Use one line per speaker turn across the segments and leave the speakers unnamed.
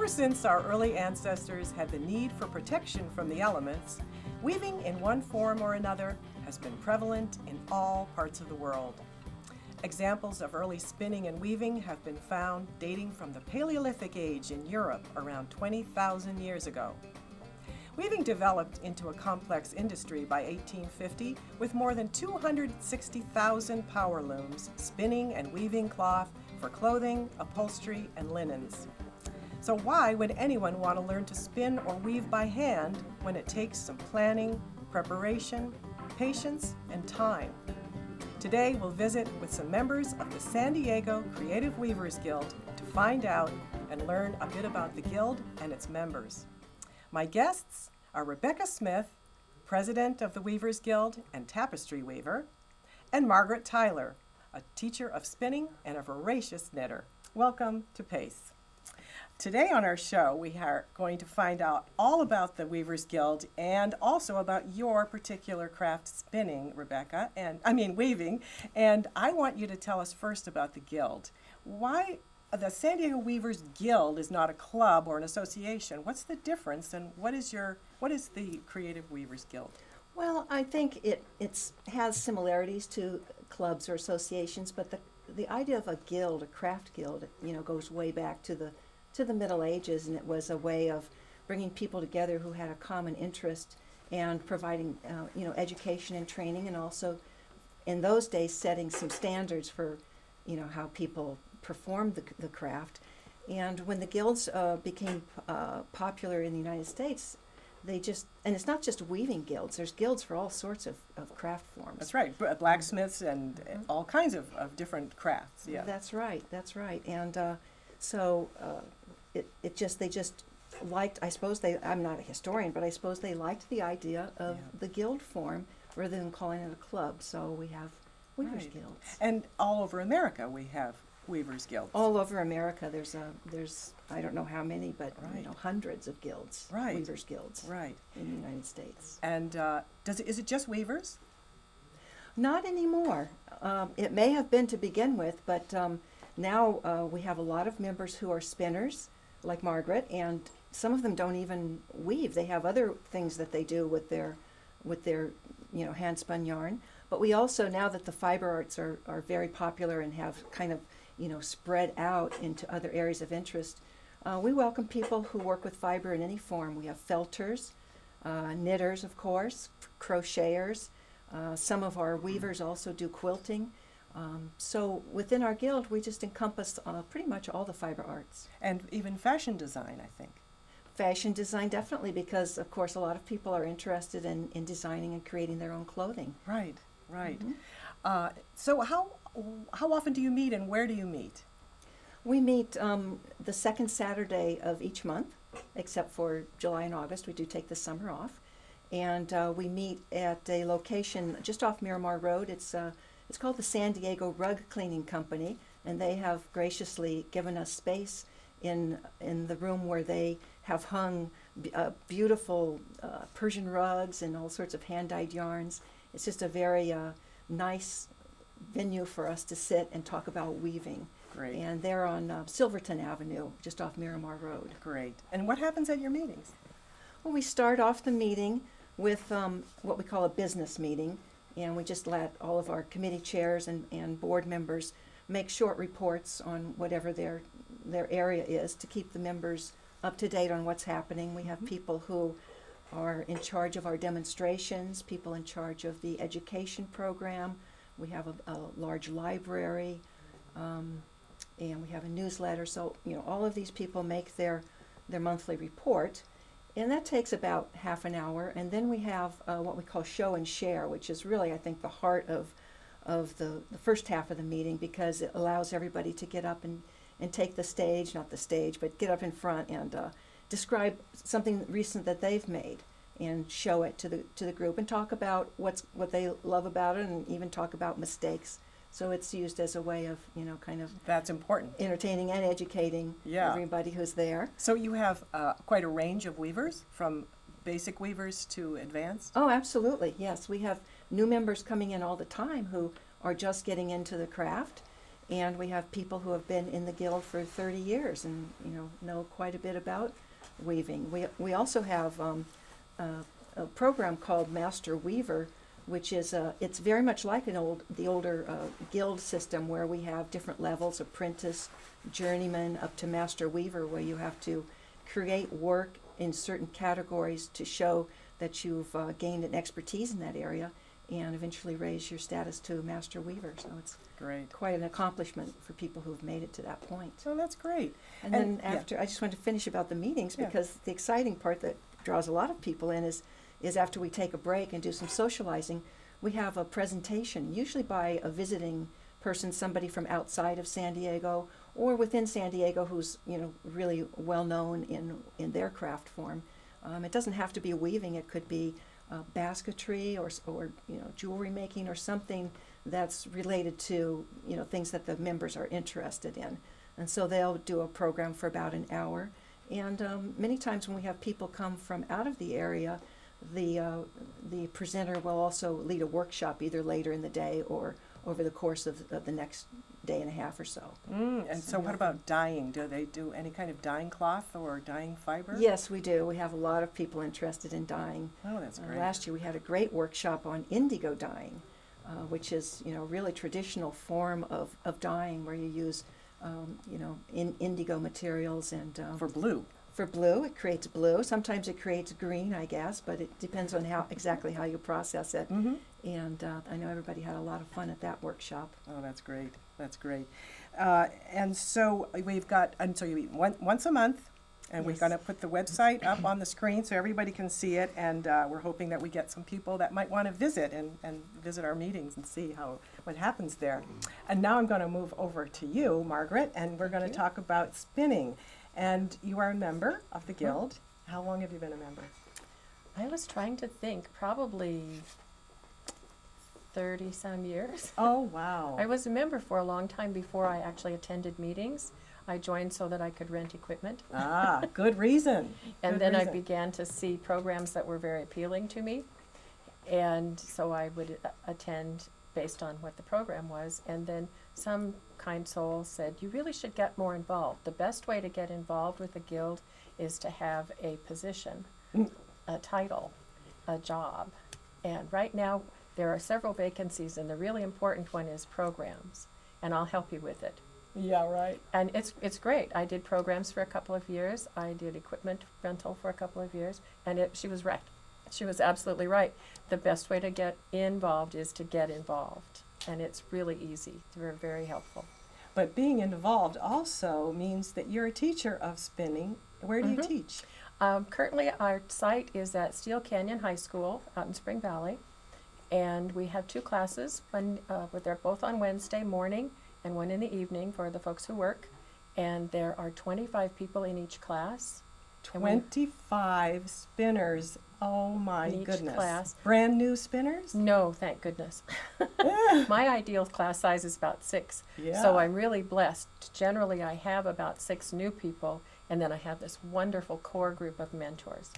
Ever since our early ancestors had the need for protection from the elements, weaving in one form or another has been prevalent in all parts of the world. Examples of early spinning and weaving have been found dating from the Paleolithic age in Europe around 20,000 years ago. Weaving developed into a complex industry by 1850 with more than 260,000 power looms spinning and weaving cloth for clothing, upholstery, and linens. So why would anyone want to learn to spin or weave by hand when it takes some planning, preparation, patience, and time? Today we'll visit with some members of the San Diego Creative Weavers Guild to find out and learn a bit about the Guild and its members. My guests are Rebecca Smith, President of the Weavers Guild and tapestry weaver, and Margaret Tyler, a teacher of spinning and a voracious knitter. Welcome to PACE. Today on our show, we are going to find out all about the Weavers Guild and also about your particular craft, spinning, Rebecca, weaving. And I want you to tell us first about the Guild. Why the San Diego Weavers Guild is not a club or an association? What's the difference, and what is the Creative Weavers Guild?
Well, I think it has similarities to clubs or associations, but the idea of a guild, a craft guild, goes way back to the Middle Ages, and it was a way of bringing people together who had a common interest and providing education and training, and also in those days setting some standards for how people performed the craft. And when the guilds became popular in the United States, and it's not just weaving guilds, there's guilds for all sorts of craft forms.
That's right, blacksmiths and all kinds of different crafts, yeah.
That's right. And they just liked, I'm not a historian, but I suppose they liked the idea of the guild form rather than calling it a club, so we have Weavers Guilds.
And all over America we have Weavers Guilds.
All over America, there's I don't know how many, but hundreds of guilds, Weavers Guilds, in the United States.
And is it just weavers?
Not anymore. It may have been to begin with, but now we have a lot of members who are spinners, like Margaret, and some of them don't even weave. They have other things that they do with their hand spun yarn. But we also, now that the fiber arts are very popular and have kind of spread out into other areas of interest, we welcome people who work with fiber in any form. We have felters, knitters, of course, crocheters. Some of our weavers also do quilting. So within our guild, we just encompass pretty much all the fiber arts.
And even fashion design, I think.
Fashion design, definitely, because, of course, a lot of people are interested in designing and creating their own clothing.
Right. So how often do you meet, and where do you meet?
We meet the second Saturday of each month, except for July and August. We do take the summer off. And we meet at a location just off Miramar Road. It's called the San Diego Rug Cleaning Company, and they have graciously given us space in the room where they have hung beautiful Persian rugs and all sorts of hand-dyed yarns. It's just a very nice venue for us to sit and talk about weaving.
Great.
And they're on Silverton Avenue, just off Miramar Road.
Great. And what happens at your meetings?
Well, we start off the meeting with what we call a business meeting, and we just let all of our committee chairs and board members make short reports on whatever their area is to keep the members up to date on what's happening. We have people who are in charge of our demonstrations, people in charge of the education program. We have a large library, and we have a newsletter. So, all of these people make their monthly report, and that takes about half an hour. And then we have what we call show and share, which is really, I think, the heart of the first half of the meeting, because it allows everybody to get up and take the stage, not the stage, but get up in front and describe something recent that they've made and show it to the group and talk about what they love about it, and even talk about mistakes. So it's used as a way of, kind of...
That's important.
Entertaining and educating everybody who's there.
So you have quite a range of weavers, from basic weavers to advanced?
Oh, absolutely, yes. We have new members coming in all the time who are just getting into the craft, And we have people who have been in the guild for 30 years and, know quite a bit about weaving. We also have a program called Master Weaver, which is it's very much like the older guild system, where we have different levels: apprentice, journeyman, up to Master Weaver, where you have to create work in certain categories to show that you've gained an expertise in that area, and eventually raise your status to Master Weaver. So it's
Great.
quite an accomplishment for people who've made it to that point.
So that's great.
And then after, I just wanted to finish about the meetings,
Yeah.
because the exciting part that draws a lot of people in is after we take a break and do some socializing, we have a presentation, usually by a visiting person, somebody from outside of San Diego or within San Diego who's really well known in their craft form. It doesn't have to be weaving; it could be basketry or jewelry making or something that's related to things that the members are interested in. And so they'll do a program for about an hour. And many times when we have people come from out of the area, the presenter will also lead a workshop either later in the day or over the course of the next day and a half or so.
And so what about dyeing? Do they do any kind of dyeing cloth or dyeing fiber?
Yes, we do. We have a lot of people interested in dyeing.
Oh, that's great.
Last year we had a great workshop on indigo dyeing, which is really traditional form of dyeing, where you use indigo materials and
For blue.
for blue, it creates blue. Sometimes it creates green, I guess, but it depends on exactly how you process it.
Mm-hmm.
And I know everybody had a lot of fun at that workshop.
Oh, that's great. That's great. And so we've got, and so you eat once a month, and we're
Yes.
going to put the website up on the screen so everybody can see it. And we're hoping that we get some people that might want to visit and visit our meetings and see what happens there. And now I'm going to move over to you, Margaret, and we're going to
you.
talk about spinning. And you are a member of the Guild. How long have you been a member?
I was trying to think, probably 30-some years.
Oh, wow.
I was a member for a long time before I actually attended meetings. I joined so that I could rent equipment.
Good reason.
And
Good
then I
reason.
began to see programs that were very appealing to me. And so I would attend based on what the program was. And then some kind soul said, you really should get more involved. The best way to get involved with the Guild is to have a position, a title, a job. And right now, there are several vacancies, and the really important one is programs. And I'll help you with it.
Yeah, right.
And it's great. I did programs for a couple of years. I did equipment rental for a couple of years. And she was right. She was absolutely right. The best way to get involved is to get involved. And it's really easy. They're very helpful.
But being involved also means that you're a teacher of spinning. Where do you
Mhm.
teach?
Currently, our site is at Steel Canyon High School out in Spring Valley. And we have 2 classes. One, they're both on Wednesday morning and one in the evening for the folks who work. And there are 25 people in each class. And we-
25 spinners. Oh my
In each
goodness.
class.
Brand new spinners?
No, thank goodness. My ideal class size is about 6.
Yeah.
So I'm really blessed. Generally, I have about 6 new people, and then I have this wonderful core group of mentors.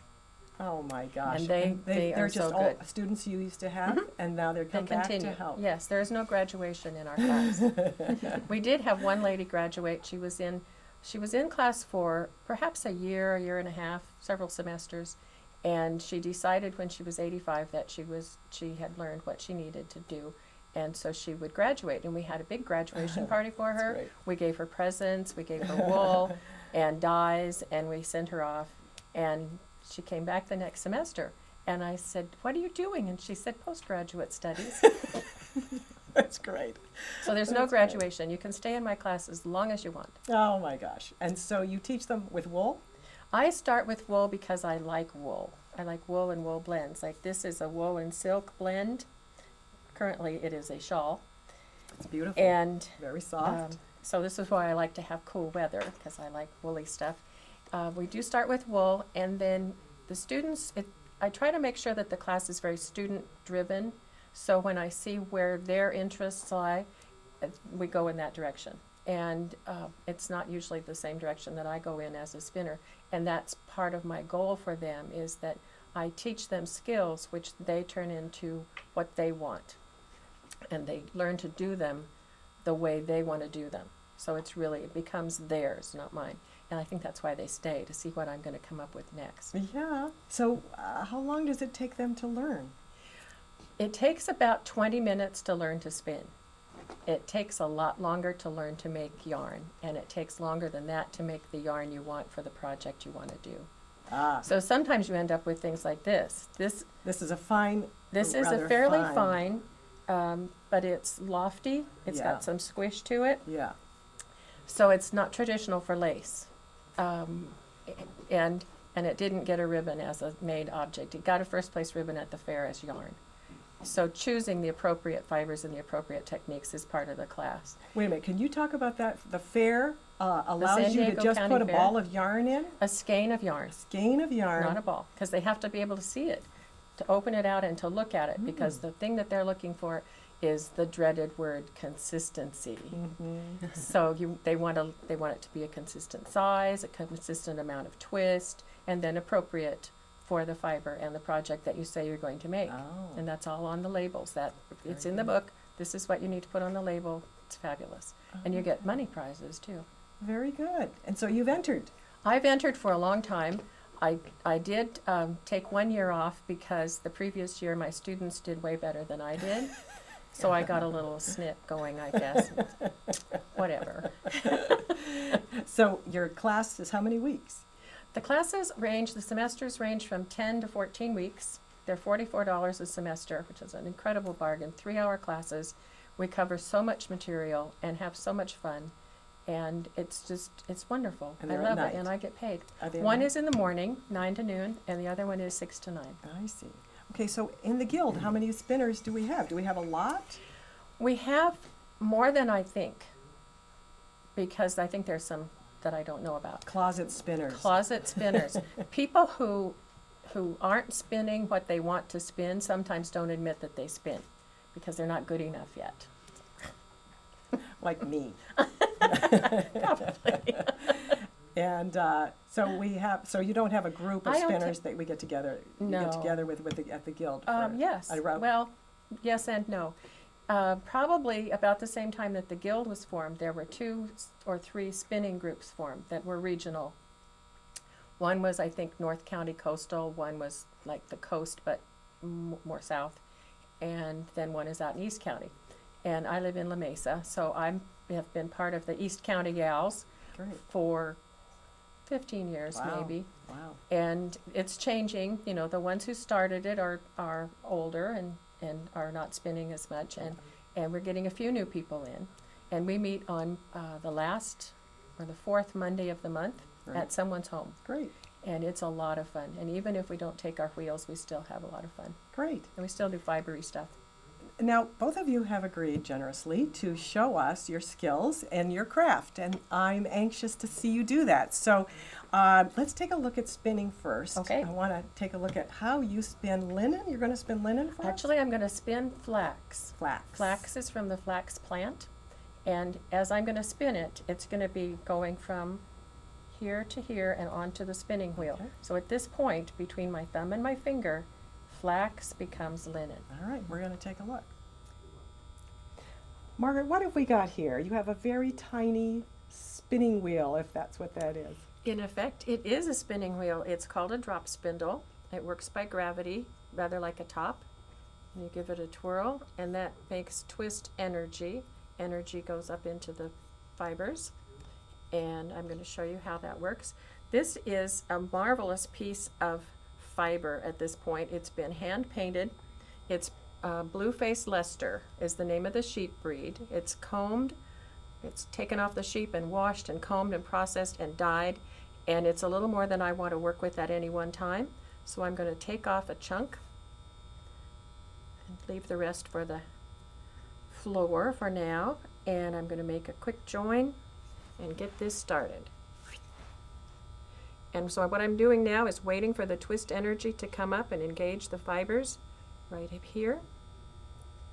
Oh my gosh.
And they
they're
are
just
so
all
good.
students you used to have, and now they're
They
come back
continue.
to help.
Yes, there is no graduation in our class. We did have one lady graduate. She was in class for perhaps a year and a half, several semesters, and she decided when she was 85 that she had learned what she needed to do, and so she would graduate. And we had a big graduation party for her.
great.
We gave her presents, we gave her wool and dyes, and we sent her off. And she came back the next semester, and I said, "What are you doing?" And she said, "Postgraduate studies."
That's great.
So there's no
That's great.
graduation. You can stay in my class as long as you want.
Oh my gosh. And so you teach them with wool?
I start with wool because I like wool. I like wool and wool blends. Like this is a wool and silk blend. Currently it is a shawl.
It's beautiful.
And
very soft.
so this is why I like to have cool weather, because I like woolly stuff. We do start with wool, and then the students, I try to make sure that the class is very student driven. So when I see where their interests lie, we go in that direction. And it's not usually the same direction that I go in as a spinner. And that's part of my goal for them, is that I teach them skills which they turn into what they want. And they learn to do them the way they want to do them. So it becomes theirs, not mine. And I think that's why they stay, to see what I'm going to come up with next.
Yeah. So how long does it take them to learn?
It takes about 20 minutes to learn to spin. It takes a lot longer to learn to make yarn, and it takes longer than that to make the yarn you want for the project you want to do.
Ah,
So sometimes you end up with things like this. This
this is a fine.
is a
rather
fairly fine, but it's lofty. It's
Yeah.
got some squish to it.
Yeah.
So it's not traditional for lace. And it didn't get a ribbon as a made object. It got a first place ribbon at the fair as yarn. So choosing the appropriate fibers and the appropriate techniques is part of the class.
Wait a minute. Can you talk about that? The fair allows
San
you to
Diego
just
County
put a
Fair.
ball of yarn in,
A skein of yarn,
skein of yarn.
not a ball, because they have to be able to see it, to open it out and to look at it, because the thing that they're looking for is the dreaded word consistency.
Mhm.
So they want it to be a consistent size, a consistent amount of twist, and then appropriate for the fiber and the project that you say you're going to make.
Oh.
And that's all on the labels. It's
Very
in the
good.
book. This is what you need to put on the label. It's fabulous. And you get money prizes too.
Very good. And so you've entered.
I've entered for a long time. I did take 1 year off because the previous year my students did way better than I did. So I got a little snip going, I guess. Whatever.
So your class is how many weeks?
The semesters range from 10 to 14 weeks. They're $44 a semester, which is an incredible bargain. 3-hour classes. We cover so much material and have so much fun. And it's wonderful.
And
I
they're at
love
night.
it, and I get paid.
Are they
One
at
is in the morning, 9 to noon, and the other one is 6 to 9.
I see. Okay, so in the guild, how many spinners do we have? Do we have a lot?
We have more than I think, because I think there's some that I don't know about.
Closet spinners.
Closet spinners. People who aren't spinning what they want to spin sometimes don't admit that they spin because they're not good enough yet.
Like me. And so you don't have a group of
I don't
spinners that we get together. You
No.
get together at the guild. For
Yes.
a row.
Well, yes and no. Probably about the same time that the guild was formed, there were 2 or 3 spinning groups formed that were regional. One was, I think, North County Coastal. One was like the coast, but more south. And then one is out in East County. And I live in La Mesa, so I have been part of the East County Gals
Great.
for 15 years,
Wow.
maybe.
Wow.
And it's changing. You know, the ones who started it are older and are not spinning as much. And we're getting a few new people in. And we meet on the last or the 4th Monday of the month
Right.
at someone's home.
Great.
And it's a lot of fun. And even if we don't take our wheels, we still have a lot of fun.
Great.
And we still do fibery stuff.
Now, both of you have agreed generously to show us your skills and your craft, and I'm anxious to see you do that. So let's take a look at spinning first.
Okay.
I want to take a look at how you spin linen. You're going to spin linen for us?
Actually, I'm going to spin flax.
Flax.
Flax is from the flax plant. And as I'm going to spin it, it's going to be going from here to here and onto the spinning wheel.
Okay.
So at this point, between my thumb and my finger, flax becomes linen.
All right, we're going to take a look. Margaret, what have we got here? You have a very tiny spinning wheel, if that's what that is.
In effect, it is a spinning wheel. It's called a drop spindle. It works by gravity, rather like a top. And you give it a twirl, and that makes twist energy. Energy goes up into the fibers. And I'm going to show you how that works. This is a marvelous piece of fiber at this point. It's been hand painted. It's Blueface Leicester is the name of the sheep breed. It's combed, it's taken off the sheep and washed and combed and processed and dyed, and it's a little more than I want to work with at any one time. So I'm going to take off a chunk and leave the rest for the floor for now, and I'm going to make a quick join and get this started. And so what I'm doing now is waiting for the twist energy to come up and engage the fibers right up here.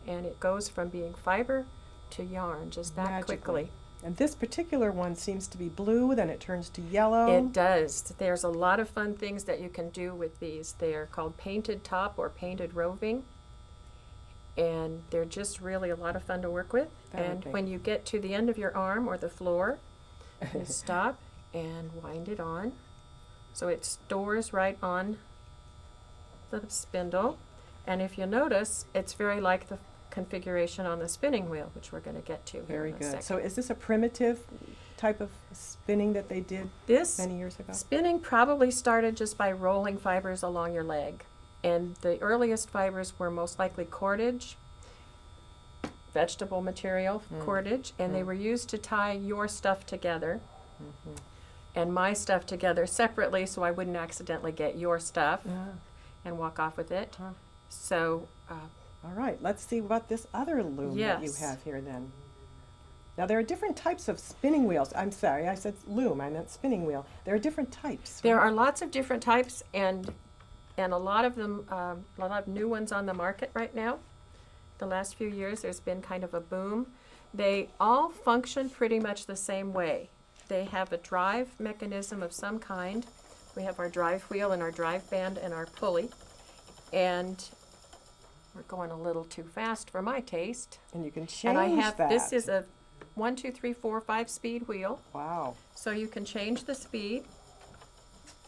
And it goes from being fiber to yarn just that
Magically.
quickly.
And this particular one seems to be blue, then it turns to yellow.
It does. There's a lot of fun things that you can do with these. They are called painted top or painted roving. and they're just really a lot of fun to work with.
That would
And
be.
when you get to the end of your arm or the floor, you stop and wind it on. So it stores right on the spindle. And if you notice, it's very like the configuration on the spinning wheel, which we're going to get to here
Very
in a
good.
second.
So is this a primitive type of spinning that they did
This
many years ago?
spinning probably started just by rolling fibers along your leg. And the earliest fibers were most likely cordage, vegetable material cordage, and they were used to tie your stuff together and my stuff together separately so I wouldn't accidentally get your stuff and walk off with it.
Huh.
So
All right, let's see what this other loom that you
Yes.
have here then. Now there are different types of spinning wheels. I'm sorry, I said loom, I meant spinning wheel. There are different types.
there
right?
are lots of different types, and a lot of them, a lot of new ones on the market right now. The last few years, there's been kind of a boom. They all function pretty much the same way. They have a drive mechanism of some kind. We have our drive wheel and our drive band and our pulley, and we're going a little too fast for my taste.
And you can change
And I have
that.
this is a 1, 2, 3, 4, 5 speed wheel,
Wow.
so you can change the speed.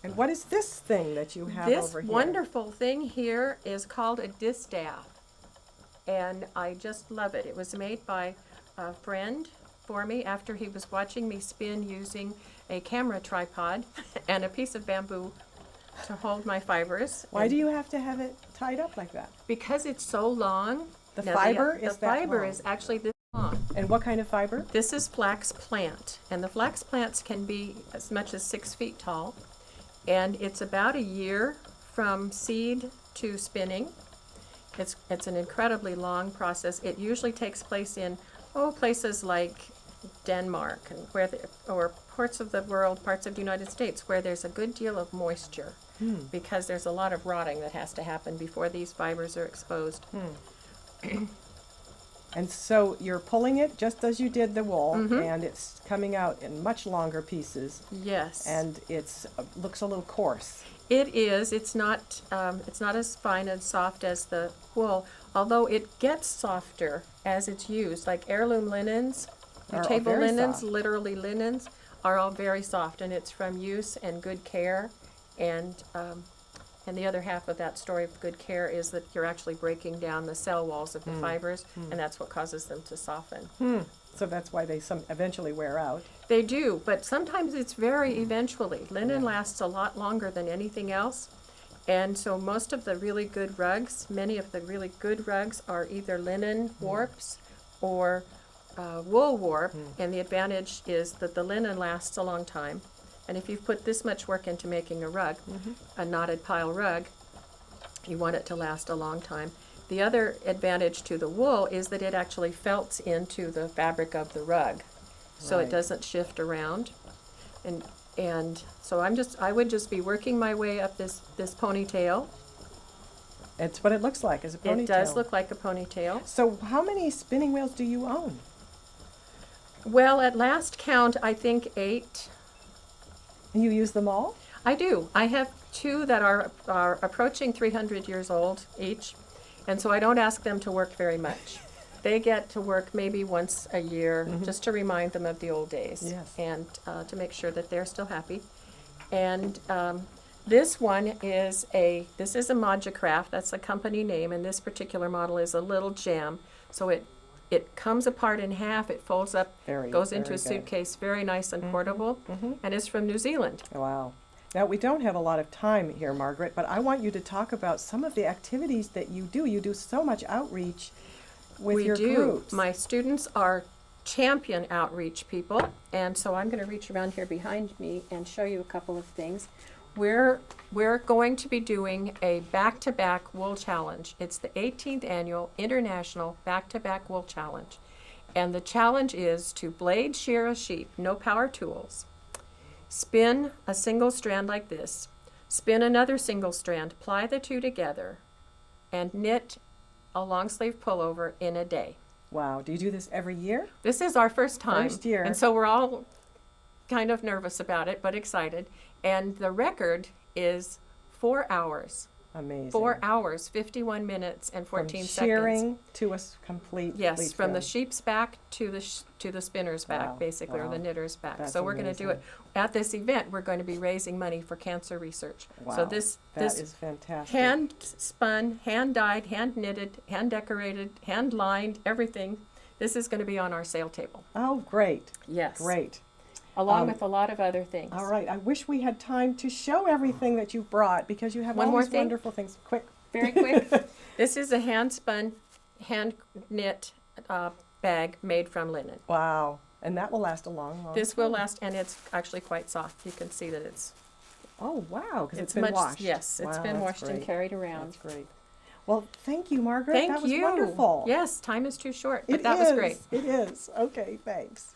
And what is this thing that you have
This
over here?
wonderful thing here is called a distaff, and I just love it. It was made by a friend for me after he was watching me spin using a camera tripod and a piece of bamboo to hold my fibers.
Why
And
do you have to have it tied up like that?
Because it's so long.
The
Now,
fiber
the
is that
fiber
long?
is actually this long.
And what kind of fiber?
This is flax plant, and the flax plants can be as much as 6 feet tall, and it's about a year from seed to spinning. It's an incredibly long process. It usually takes place in places like Denmark and or parts of the world, parts of the United States where there's a good deal of moisture, because there's a lot of rotting that has to happen before these fibers are exposed.
And so you're pulling it just as you did the wool,
Mm-hmm.
and it's coming out in much longer pieces,
Yes.
and it's looks a little coarse.
It is. It's not as fine and soft as the wool, although it gets softer as it's used. Like heirloom linens, your
Are all
table
very
linens,
soft.
literally linens, are all very soft, and it's from use and good care. And the other half of that story of good care is that you're actually breaking down the cell walls of the fibers, and that's what causes them to soften.
So that's why they eventually wear out.
They do, but sometimes it's very eventually. Linen lasts a lot longer than anything else. And so most of the really good rugs, many of the really good rugs are either linen warps or wool warp. And the advantage is that the linen lasts a long time. And if you've put this much work into making a rug, a knotted pile rug, you want it to last a long time. The other advantage to the wool is that it actually felts into the fabric of the rug, so
Right.
it doesn't shift around. And so I would just be working my way up this ponytail.
It's what it looks like, as a ponytail.
It does look like a ponytail.
So how many spinning wheels do you own?
Well, at last count, I think 8.
And you use them all?
I do. I have 2 that are approaching 300 years old each, and so I don't ask them to work very much. They get to work maybe once a year, just to remind them of the old days,
Yes.
and to make sure that they're still happy. And this one is a Modicraft. That's the company name, and this particular model is a little gem. So it comes apart in half. It folds up, goes into
very
a
good.
suitcase, very nice and portable, and it's from New Zealand.
Wow. Now, we don't have a lot of time here, Margaret, but I want you to talk about some of the activities that you do. You do so much outreach with your groups.
My students are champion outreach people, and so I'm going to reach around here behind me and show you a couple of things. We're going to be doing a back-to-back wool challenge. It's the 18th annual International Back-to-Back Wool Challenge. And the challenge is to blade shear a sheep, no power tools, spin a single strand like this, spin another single strand, ply the 2 together, and knit a long sleeve pullover in a day.
Wow. Do you do this every year?
This is our first time.
First year.
And so we're all kind of nervous about it, but excited. And the record is 4 hours.
Amazing.
4 hours, 51 minutes, and 14
From
seconds.
shearing to a complete
Yes,
leaf
from the
fill.
sheep's back to the spinner's back,
Wow,
basically, or
wow.
the knitter's back.
That's
So we're going to do it at this event. We're going to be raising money for cancer research.
Wow,
So this
that is fantastic.
hand spun, hand dyed, hand knitted, hand decorated, hand lined, everything. This is going to be on our sale table.
Oh, great,
Yes,
great.
along with a lot of other things.
All right, I wish we had time to show everything that you brought because you have
One
all
more
these
thing?
wonderful things. Quick.
Very quick. This is a hand spun, hand knit bag made from linen.
Wow, and that will last a long, long
This will
time.
last, and it's actually quite soft. You can see that it's
Oh, wow, because it's been
much,
washed.
Yes, it's
Wow,
been
that's
washed and
great.
carried around.
That's great. Well, thank you, Margaret.
Thank
that was
you.
wonderful.
Yes, time is too short, but
It
that was
is.
great.
It is. Okay, thanks.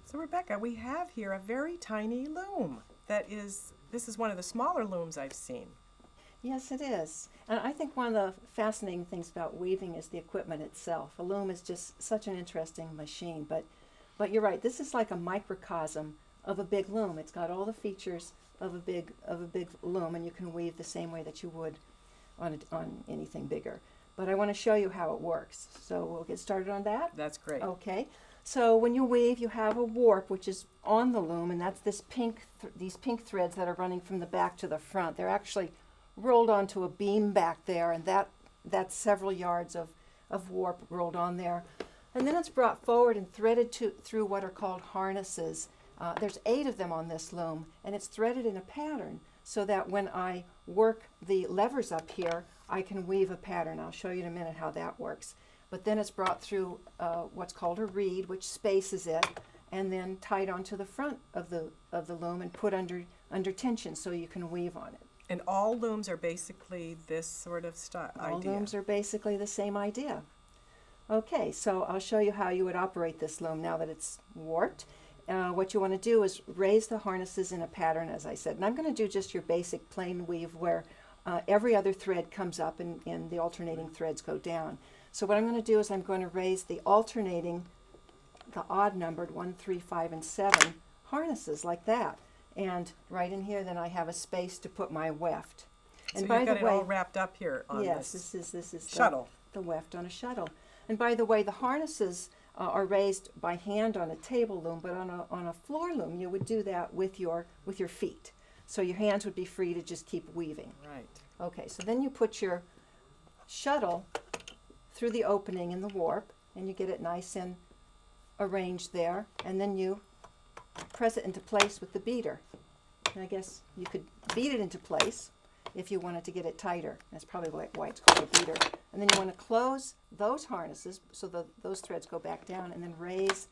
So, Rebecca, we have here a very tiny loom. This is one of the smaller looms I've seen.
Yes, it is. And I think one of the fascinating things about weaving is the equipment itself. A loom is just such an interesting machine, but you're right. This is like a microcosm of a big loom. It's got all the features of a big loom, and you can weave the same way that you would on anything bigger. But I want to show you how it works. So we'll get started on that.
That's great.
Okay. So when you weave, you have a warp which is on the loom, and that's these pink threads that are running from the back to the front. They're actually rolled onto a beam back there, and that's several yards of warp rolled on there. And then it's brought forward and threaded through what are called harnesses. There's 8 of them on this loom, and it's threaded in a pattern so that when I work the levers up here, I can weave a pattern. I'll show you in a minute how that works. But then it's brought through what's called a reed, which spaces it, and then tied onto the front of the loom and put under tension so you can weave on it.
And all looms are basically this sort of
All
idea.
looms are basically the same idea. Okay, so I'll show you how you would operate this loom now that it's warped. What you want to do is raise the harnesses in a pattern, as I said. And I'm going to do just your basic plain weave where every other thread comes up and the alternating threads go down. So what I'm going to do is I'm going to raise the alternating, the odd numbered 1, 3, 5, and 7 harnesses like that. And right in here then I have a space to put my weft.
So
And
you've
by
got
the
it
way,
all wrapped up here on
yes,
this
this is
shuttle.
the weft on a shuttle. And by the way, the harnesses are raised by hand on a table loom, but on a floor loom you would do that with your feet. So your hands would be free to just keep weaving.
Right.
Okay, so then you put your shuttle through the opening in the warp, and you get it nice and arranged there, and then you press it into place with the beater. And I guess you could beat it into place if you wanted to get it tighter. That's probably why it's called a beater. And then you want to close those harnesses so those threads go back down, and then raise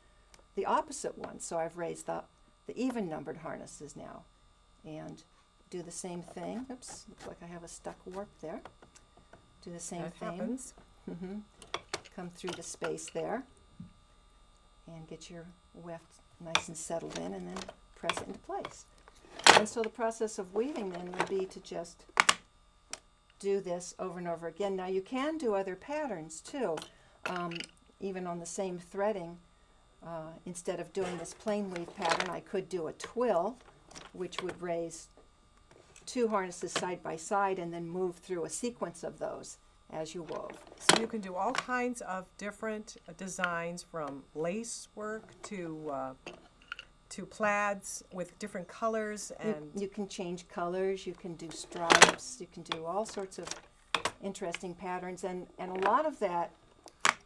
the opposite ones. So I've raised the even numbered harnesses now, and do the same thing. Oops, looks like I have a stuck warp there. Do the same
That
thing.
happens.
Come through the space there and get your weft nice and settled in, and then press it into place. And so the process of weaving then would be to just do this over and over again. Now you can do other patterns too, even on the same threading. Instead of doing this plain weave pattern, I could do a twill, which would raise 2 harnesses side by side and then move through a sequence of those as you wove.
So you can do all kinds of different designs, from lace work to plaids with different colors, and
You can change colors, you can do stripes, you can do all sorts of interesting patterns, and a lot of that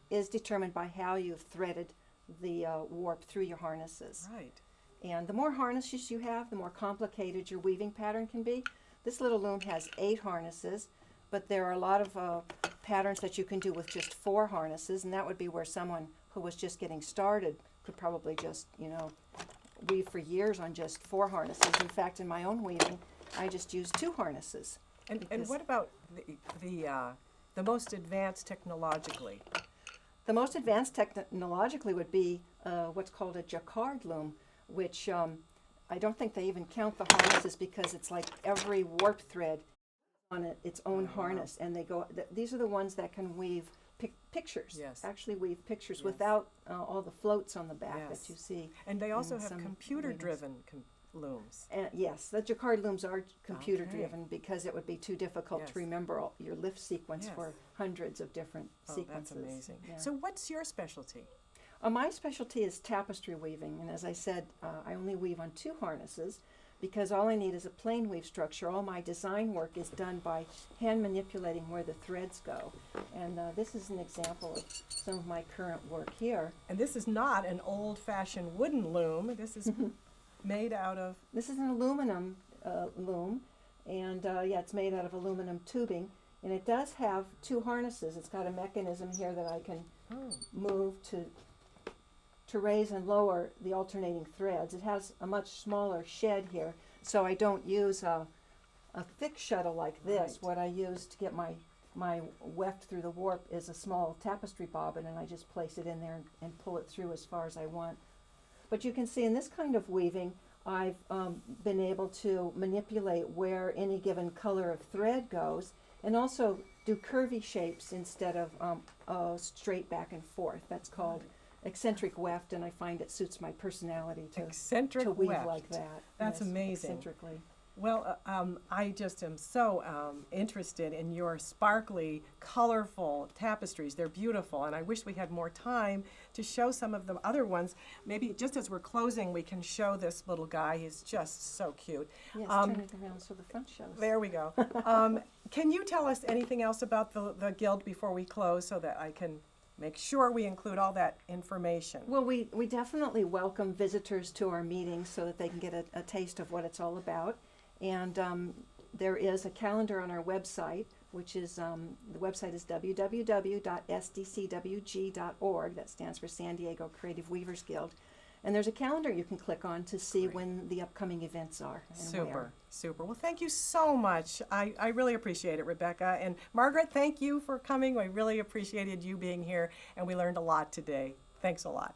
is determined by how you've threaded the warp through your harnesses.
right.
And the more harnesses you have, the more complicated your weaving pattern can be. This little loom has 8 harnesses, but there are a lot of patterns that you can do with just 4 harnesses, and that would be where someone who was just getting started could probably just, weave for years on just 4 harnesses. In fact, in my own weaving, I just use 2 harnesses.
And
Because-
what about the most advanced technologically?
The most advanced technologically would be what's called a jacquard loom, which I don't think they even count the harnesses because it's like every warp thread on its own harness, and they go. These are the ones that can weave pictures.
Yes.
Actually weave pictures
Yes.
without all the floats on the back
Yes.
that you see.
And they also
in
have
some
computer-driven looms.
Yes, the Jacquard looms are computer-driven because it would be too difficult
Yes.
to remember your lift sequence
Yes.
for hundreds of different
Oh,
sequences.
that's amazing.
Yeah.
So what's your specialty?
My specialty is tapestry weaving, and as I said, I only weave on 2 harnesses because all I need is a plain weave structure. All my design work is done by hand manipulating where the threads go. And this is an example of some of my current work here.
And this is not an old-fashioned wooden loom. This is made out of,
This is an aluminum loom, and yeah, it's made out of aluminum tubing, and it does have 2 harnesses. It's got a mechanism here that I can move to raise and lower the alternating threads. It has a much smaller shed here, so I don't use a thick shuttle like this.
Right.
What I use to get my weft through the warp is a small tapestry bobbin, and I just place it in there and pull it through as far as I want. But you can see in this kind of weaving, I've been able to manipulate where any given color of thread goes, and also do curvy shapes instead of straight back and forth. That's called eccentric weft, and I find it suits my personality
eccentric
to weave
weft.
like that.
That's
Yes,
amazing.
Eccentrically.
Well, I just am so interested in your sparkly, colorful tapestries. They're beautiful, and I wish we had more time to show some of the other ones. Maybe just as we're closing, we can show this little guy. He's just so cute.
Yes, turn it around so the front shows.
There we go. Can you tell us anything else about the Guild before we close so that I can make sure we include all that information?
Well, we definitely welcome visitors to our meetings so that they can get a taste of what it's all about. And there is a calendar on our website, which is, the website is www.sdcwg.org. That stands for San Diego Creative Weavers Guild. And there's a calendar you can click on to see when the upcoming events are and
Super,
where.
super. Well, thank you so much. I really appreciate it, Rebecca. And Margaret, thank you for coming. I really appreciated you being here, and we learned a lot today. Thanks a lot.